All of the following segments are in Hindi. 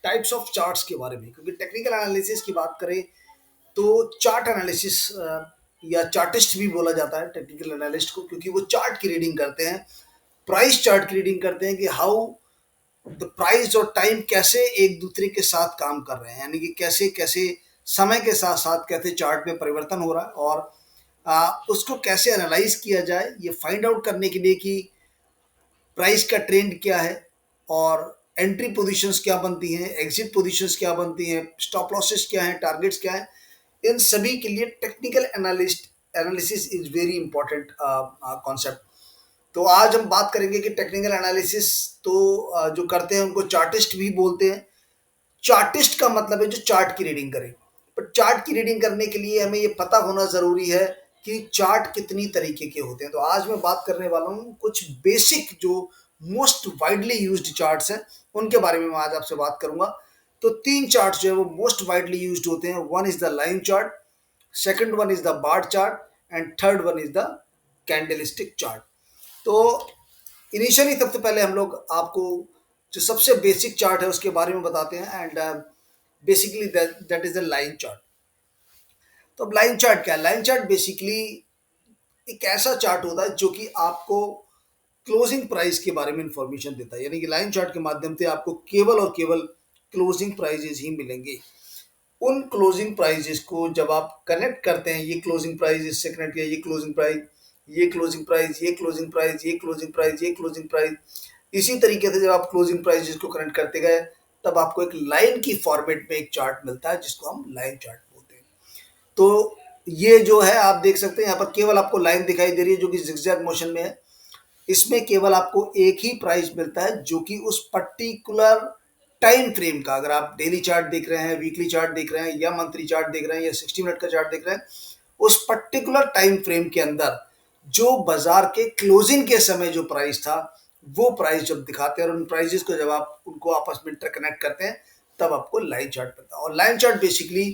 टाइप्स ऑफ चार्ट्स के बारे में, क्योंकि टेक्निकल एनालिसिस की बात करें तो चार्ट एनालिसिस या चार्टिस्ट भी बोला जाता है टेक्निकल एनालिस्ट को, क्योंकि वो चार्ट की रीडिंग करते हैं, प्राइस चार्ट की रीडिंग करते हैं कि हाउ द प्राइस और टाइम कैसे एक दूसरे के साथ काम कर रहे हैं, यानी कि कैसे कैसे समय के साथ साथ कैसे चार्ट में परिवर्तन हो रहा है, और उसको कैसे एनालाइज किया जाए ये फाइंड आउट करने के लिए कि प्राइस का ट्रेंड क्या है, और एंट्री पोजीशंस क्या बनती हैं, एग्जिट पोजीशंस क्या बनती हैं, स्टॉप लॉसेस क्या हैं, टारगेट्स क्या हैं। इन सभी के लिए technical analyst analysis is very important concept. तो आज हम बात करेंगे कि टेक्निकल एनालिसिस तो जो करते हैं उनको चार्टिस्ट भी बोलते हैं। चार्टिस्ट का मतलब है जो चार्ट की रीडिंग करे, पर चार्ट की रीडिंग करने के लिए हमें ये पता होना जरूरी है कि चार्ट कितनी तरीके के होते हैं। तो आज मैं बात करने वाला हूँ कुछ बेसिक जो मोस्ट वाइडली यूज्ड चार्ट्स हैं उनके बारे में मैं आज आपसे बात करूंगा। तो तीन चार्ट्स जो है वो मोस्ट वाइडली यूज्ड होते हैं। One is the line chart, second one is the bar chart and third one is the candlestick chart. तो इनिशियली सबसे पहले हम लोग आपको जो सबसे बेसिक चार्ट है उसके बारे में बताते हैं, and basically that is the line chart. तो अब लाइन चार्ट क्या है? लाइन चार्ट बेसिकली एक ऐसा चार्ट होता है जो कि आपको क्लोजिंग प्राइस के बारे में इंफॉर्मेशन देता है, यानी कि लाइन चार्ट के माध्यम से आपको केवल और केवल क्लोजिंग प्राइजेस ही मिलेंगे। उन क्लोजिंग प्राइजेस को जब आप कनेक्ट करते हैं, ये क्लोजिंग प्राइस इससे कनेक्ट किया, ये क्लोजिंग प्राइस, ये क्लोजिंग प्राइस, ये क्लोजिंग प्राइस, ये क्लोजिंग प्राइस, ये क्लोजिंग प्राइस, इसी तरीके से जब आप क्लोजिंग प्राइजेस को कनेक्ट करते गए तब आपको एक लाइन की फॉर्मेट में एक चार्ट मिलता है जिसको हम लाइन चार्ट बोलते हैं। तो ये जो है आप देख सकते हैं यहाँ पर केवल आपको लाइन दिखाई दे रही है जो कि जिगजैग मोशन में है। इसमें केवल आपको एक ही प्राइस मिलता है जो कि उस पर्टिकुलर टाइम फ्रेम का, अगर आप डेली चार्ट देख रहे हैं, वीकली चार्ट देख रहे हैं, या मंथली चार्ट देख रहे हैं, या 60 मिनट का चार्ट देख रहे हैं, उस पर्टिकुलर टाइम फ्रेम के अंदर जो बाजार के क्लोजिंग के समय जो प्राइस था वो प्राइस जब दिखाते हैं, और उन प्राइजेस को जब आप उनको आपस में इंटरकनेक्ट करते हैं तब आपको लाइन चार्ट मिलता है। और line chart basically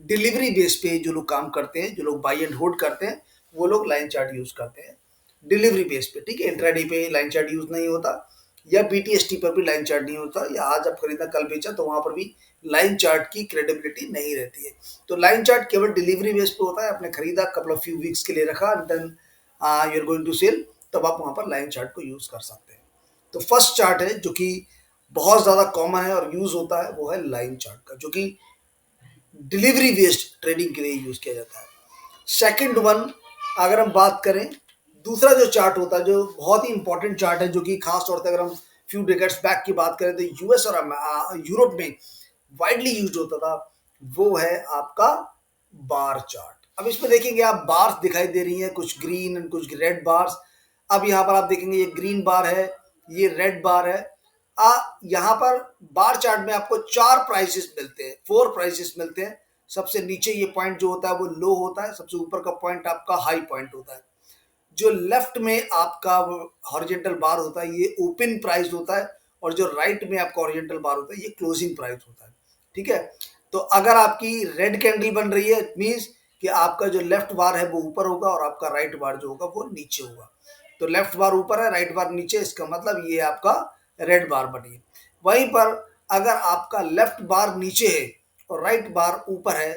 delivery base पे जो लोग काम करते हैं, जो लोग बाई एंड होल्ड करते हैं, वो लोग लाइन चार्ट यूज करते हैं डिलीवरी बेस पे। ठीक है, इंट्राडे पे लाइन चार्ट यूज नहीं होता, या बीटीएसटी पर भी लाइन चार्ट नहीं होता, या आज आप खरीदा कल बेचा तो वहां पर भी लाइन चार्ट की क्रेडिबिलिटी नहीं रहती है। तो लाइन चार्ट केवल डिलीवरी बेस पे होता है, आपने खरीदा कपल ऑफ फ्यू वीक्स के लिए रखा, then you are going to sell, तब आप वहां पर लाइन चार्ट को यूज कर सकते हैं। तो फर्स्ट चार्ट है जो कि बहुत ज्यादा कॉमन है और यूज होता है वो है लाइन चार्ट का, जो कि डिलीवरी बेस्ड ट्रेडिंग के लिए यूज किया जाता है। सेकंड वन, अगर हम बात करें, दूसरा जो चार्ट होता है जो बहुत ही इंपॉर्टेंट चार्ट है, जो कि खास तौर से अगर हम फ्यू डेकेड्स बैक की बात करें तो यूएस और यूरोप में वाइडली यूज होता था, वो है आपका बार चार्ट। अब इसमें देखेंगे आप बार्स दिखाई दे रही हैं, कुछ ग्रीन एंड कुछ रेड बार्स। अब यहाँ पर आप देखेंगे ये ग्रीन बार है, ये रेड बार है। यहाँ पर बार चार्ट में आपको चार प्राइसेस मिलते हैं, फोर प्राइसेस मिलते हैं। सबसे नीचे ये पॉइंट जो होता है वो लो होता है, सबसे ऊपर का पॉइंट आपका हाई पॉइंट होता है। जो लेफ्ट में आपका हॉरिजेंटल बार होता है ये ओपन प्राइस होता है, और जो राइट में आपका हॉरिजेंटल बार होता है ये क्लोजिंग प्राइस होता है। ठीक है, तो अगर आपकी रेड कैंडल बन रही है इट मीन्स कि आपका जो लेफ्ट बार है वो ऊपर होगा और आपका राइट बार जो होगा वो नीचे होगा। तो लेफ्ट बार ऊपर है, राइट बार नीचे, इसका मतलब ये आपका रेड बार बनी है। वहीं पर अगर आपका लेफ्ट बार नीचे है और राइट बार ऊपर है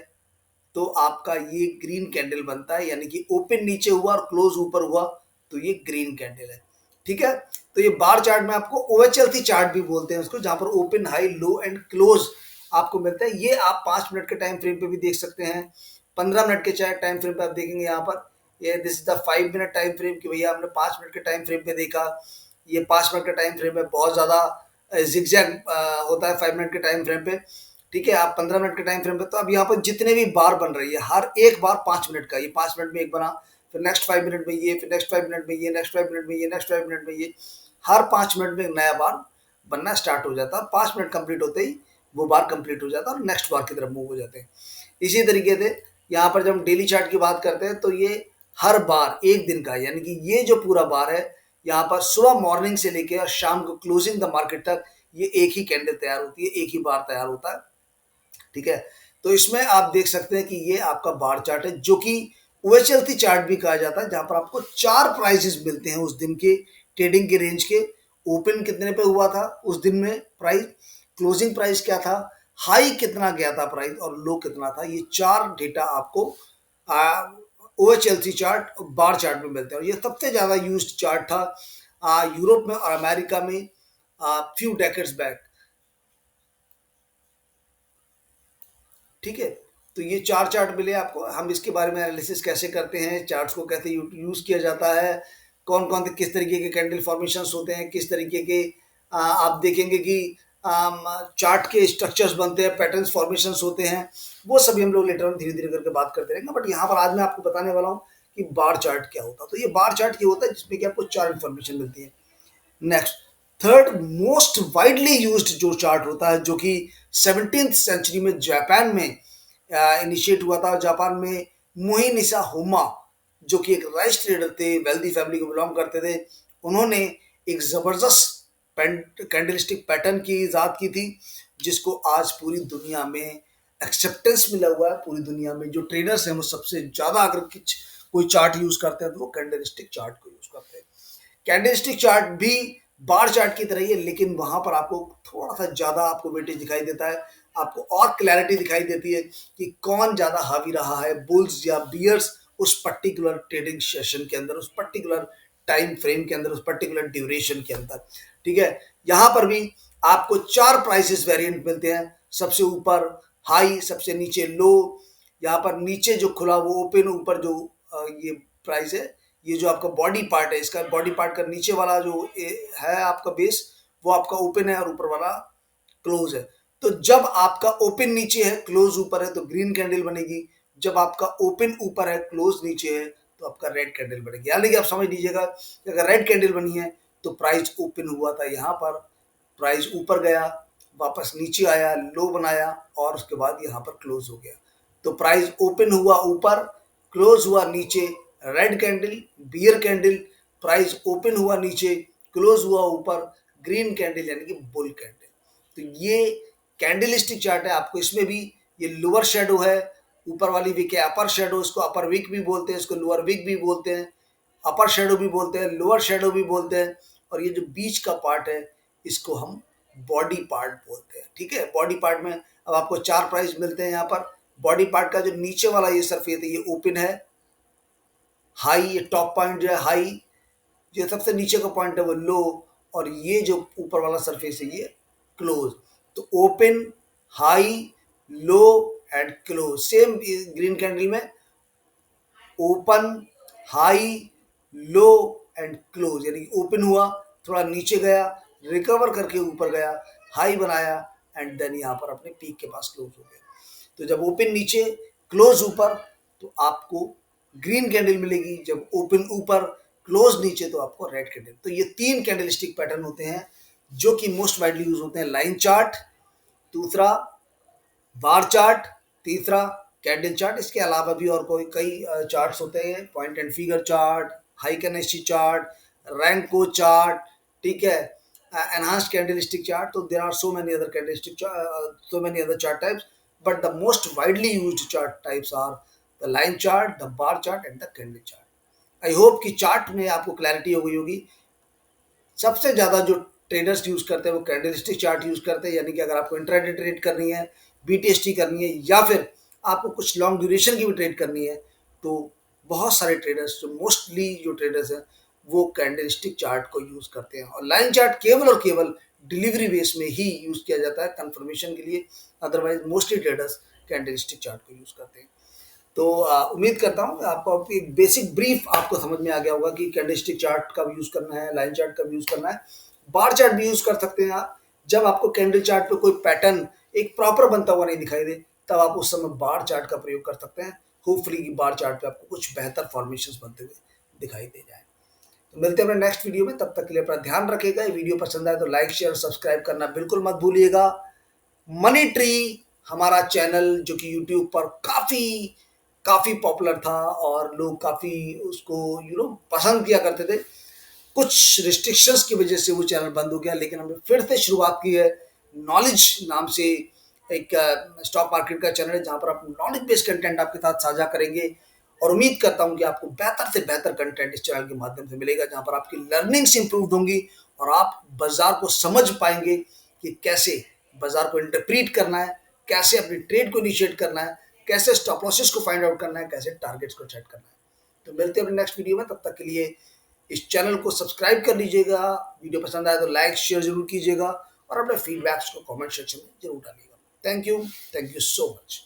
तो आपका ये ग्रीन कैंडल बनता है, यानी कि ओपन नीचे हुआ और क्लोज ऊपर हुआ तो ये ग्रीन कैंडल है। ठीक है, तो ये बार चार्ट में आपको ओएचएलसी चार्ट भी बोलते हैं उसको, जहां पर open high low and close आपको मिलता है। ये आप 5 मिनट के टाइम फ्रेम पे भी देख सकते हैं, 15 मिनट के चाहे टाइम फ्रेम पे आप देखेंगे यहाँ पर, ये this is the 5 minute time frame कि भैया हमने 5 मिनट के टाइम फ्रेम पे देखा। ये 5 मिनट का टाइम फ्रेम है, बहुत ज्यादा जिगजैग होता है 5 मिनट के टाइम फ्रेम पे। ठीक है, आप 15 मिनट के टाइम फ्रेम पे, तो अब यहाँ पर जितने भी बार बन रही है हर एक बार 5 मिनट का, ये 5 मिनट में एक बना, फिर नेक्स्ट 5 मिनट में ये, फिर नेक्स्ट 5 मिनट में ये, नेक्स्ट 5 मिनट में ये, नेक्स्ट 5 मिनट में ये, हर 5 मिनट में एक नया बार बनना स्टार्ट हो जाता है। 5 मिनट कंप्लीट होते ही वो बार कंप्लीट हो जाता है और नेक्स्ट बार की तरफ मूव हो जाते हैं। इसी तरीके से यहाँ पर जब हम डेली चार्ट की बात करते हैं तो ये हर बार एक दिन का, यानी कि ये जो पूरा बार है यहाँ पर सुबह मॉर्निंग से लेकर और शाम को क्लोजिंग द मार्केट तक ये एक ही कैंडल तैयार होती है, एक ही बार तैयार होता है। ठीक है, तो इसमें आप देख सकते हैं कि ये आपका बार चार्ट है जो कि ओएचएलसी चार्ट भी कहा जाता है, जहां पर आपको चार प्राइसेस मिलते हैं उस दिन के ट्रेडिंग के रेंज के। ओपन कितने पे हुआ था उस दिन में प्राइस, क्लोजिंग प्राइस क्या था, हाई कितना गया था प्राइस और लो कितना था। ये 4 डेटा आपको OHLC चार्ट और बार चार्ट में मिलते हैं, और ये सबसे ज़्यादा यूज्ड चार्ट था यूरोप में और अमेरिका में फ्यू डेकेड्स बैक। ठीक है, तो ये 4 चार्ट मिले आपको। हम इसके बारे में एनालिसिस कैसे करते हैं, चार्ट्स को कैसे यूज़ किया जाता है, कौन-कौन से किस तरीके के कैंडल फॉर्मेशंस होते हैं, किस तरीके के आप देखेंगे कि चार्ट के स्ट्रक्चर्स बनते हैं, पैटर्न्स फॉर्मेशंस होते हैं, वो सभी हम लोग लेटर ऑन धीरे-धीरे करके बात करते रहेंगे। बट यहाँ पर आज मैं आपको बताने वाला हूँ कि बार चार्ट क्या होता है। तो ये बार चार्ट ये होता है जिसमें कि आपको 4 इन्फॉर्मेशन मिलती है। Next, third most widely used जो चार्ट होता है, जो कि 17th सेंचुरी में जापान में इनिशिएट हुआ था। जापान में मोही निसा होमा, जो कि एक राइस ट्रेडर थे, वेल्दी फैमिली को बिलोंग करते थे, उन्होंने एक जबरदस्त कैंडलस्टिक पैटर्न की इजाद की थी, जिसको आज पूरी दुनिया में एक्सेप्टेंस मिला हुआ है। पूरी दुनिया में जो ट्रेडर्स हैं वो सबसे ज्यादा अगर कुछ कोई चार्ट यूज करते हैं तो वो कैंडलस्टिक चार्ट को यूज करते हैं। कैंडलस्टिक चार्ट भी बार चार्ट की तरह ही है, लेकिन वहां पर आपको थोड़ा सा ज्यादा आपको वेटेज दिखाई देता है, आपको और क्लैरिटी दिखाई देती है कि कौन ज्यादा हावी रहा है, बुल्स या बियर्स, उस पर्टिकुलर ट्रेडिंग सेशन के अंदर, उस पर्टिकुलर टाइम फ्रेम के अंदर, उस पर्टिकुलर ड्यूरेशन के अंदर। ठीक है, यहाँ पर भी आपको 4 प्राइसेस वेरिएंट मिलते हैं। सबसे ऊपर हाई, सबसे नीचे लो, यहाँ पर नीचे जो खुला वो ओपन, ऊपर जो ये प्राइस है, ये जो आपका बॉडी पार्ट है, इसका बॉडी पार्ट का नीचे वाला जो है आपका बेस, वो आपका ओपन है और ऊपर वाला क्लोज है। तो जब आपका ओपन नीचे है, क्लोज ऊपर है, तो ग्रीन कैंडल बनेगी। जब आपका ओपन ऊपर है, क्लोज नीचे है, तो आपका रेड कैंडल बनेगी। यानी कि आप समझ लीजिएगा कि अगर रेड कैंडल बनी है तो प्राइस ओपन हुआ था यहाँ पर, प्राइस ऊपर गया, वापस नीचे आया, लो बनाया और उसके बाद यहाँ पर क्लोज हो गया। तो प्राइस ओपन हुआ ऊपर, क्लोज हुआ नीचे, red candle, bear candle, price open हुआ नीचे, क्लोज हुआ ऊपर, ग्रीन कैंडल यानी कि बुल कैंडल। तो ये कैंडलिस्टिक चार्ट है। आपको इसमें भी ये लोअर शेडो है, ऊपर वाली विक है अपर शेडो, इसको अपर विक भी बोलते हैं, इसको लोअर विक भी बोलते हैं, अपर शेडो भी बोलते हैं, लोअर शेडो भी बोलते हैं, और ये जो बीच का पार्ट है इसको हम बॉडी पार्ट बोलते हैं। ठीक है, बॉडी पार्ट में अब आपको 4 प्राइस मिलते हैं यहाँ पर। बॉडी पार्ट का जो नीचे वाला ये सरफेस है ये ओपन है, हाई, ये टॉप पॉइंट जो है हाई, जो सबसे नीचे का पॉइंट है वो लो, और ये जो ऊपर वाला सरफेस है ये क्लोज। तो open, high, low and close. Same green candle में open, high, low and close, यानी ओपन हुआ, थोड़ा नीचे गया, रिकवर करके ऊपर गया, हाई बनाया एंड देन यहाँ पर अपने पीक के पास क्लोज हो गया। तो जब ओपन नीचे, क्लोज ऊपर, तो आपको ग्रीन कैंडल मिलेगी। जब ओपन ऊपर, क्लोज नीचे, तो आपको रेड कैंडल। तो ये 3 कैंडलस्टिक पैटर्न होते हैं जो कि मोस्ट वाइडली यूज होते हैं। लाइन चार्ट, दूसरा बार चार्ट, तीसरा कैंडल चार्ट। इसके अलावा भी और कोई कई चार्ट्स होते हैं, point and figure chart, high कैनेस्टी chart, रैंको chart, ठीक है, एनहांस्ड कैंडलस्टिक चार्ट। तो there are so many other candlestick so many other chart types, but the most widely used chart types are the line chart, the bar chart and the candle chart. I hope कि चार्ट में आपको क्लैरिटी हो गई होगी। सबसे ज़्यादा जो ट्रेडर्स यूज़ करते हैं वो कैंडलस्टिक चार्ट यूज़ करते हैं, यानी कि अगर आपको इंट्राडे ट्रेड करनी है, बीटीएसटी करनी है, या फिर आपको कुछ लॉन्ग ड्यूरेशन की भी ट्रेड करनी है, तो बहुत सारे ट्रेडर्स, जो मोस्टली जो ट्रेडर्स हैं वो कैंडलस्टिक चार्ट को यूज़ करते हैं। और लाइन चार्ट केवल और केवल डिलीवरी बेस में ही यूज़ किया जाता है कंफर्मेशन के लिए, otherwise mostly traders candlestick chart को यूज़ करते हैं। तो उम्मीद करता हूँ कि आपको एक बेसिक ब्रीफ आपको समझ में आ गया होगा कि कैंडलस्टिक चार्ट कब यूज़ करना है, लाइन चार्ट कब यूज़ करना है। बार चार्ट भी यूज़ कर सकते हैं आप, जब आपको कैंडल चार्ट पे कोई पैटर्न एक प्रॉपर बनता हुआ नहीं दिखाई दे, तब आप उस समय बार चार्ट का प्रयोग कर सकते हैं। होपफुली कि बार चार्ट पे आपको कुछ बेहतर फॉर्मेशंस बनते हुए दिखाई दे जाए। तो मिलते हैं अपने नेक्स्ट वीडियो में, तब तक के लिए अपना ध्यान रखिएगा। ये वीडियो पसंद आए तो लाइक, शेयर और सब्सक्राइब करना बिल्कुल मत भूलिएगा। मनी ट्री हमारा चैनल, जो कि यूट्यूब पर काफ़ी काफ़ी पॉपुलर था और लोग काफ़ी उसको पसंद किया करते थे। कुछ रिस्ट्रिक्शंस की वजह से वो चैनल बंद हो गया, लेकिन हमने फिर से शुरुआत की है। नॉलेज नाम से एक स्टॉक मार्केट का चैनल है, जहाँ पर आप नॉलेज बेस्ड कंटेंट आपके साथ साझा करेंगे, और उम्मीद करता हूँ कि आपको बेहतर से बेहतर कंटेंट इस चैनल के माध्यम से मिलेगा, जहाँ पर आपकी लर्निंग्स इंप्रूव होंगी और आप बाजार को समझ पाएंगे कि कैसे बाजार को इंटरप्रीट करना है, कैसे अपनी ट्रेड को इनिशिएट करना है, कैसे स्टॉप लॉसेस को फाइंड आउट करना है, कैसे टारगेट्स को सेट करना है। तो मिलते हैं अपने नेक्स्ट वीडियो में, तब तक के लिए इस चैनल को सब्सक्राइब कर लीजिएगा, वीडियो पसंद आए तो लाइक शेयर जरूर कीजिएगा और अपने फीडबैक्स को कमेंट सेक्शन में जरूर डालिएगा। Thank you so much.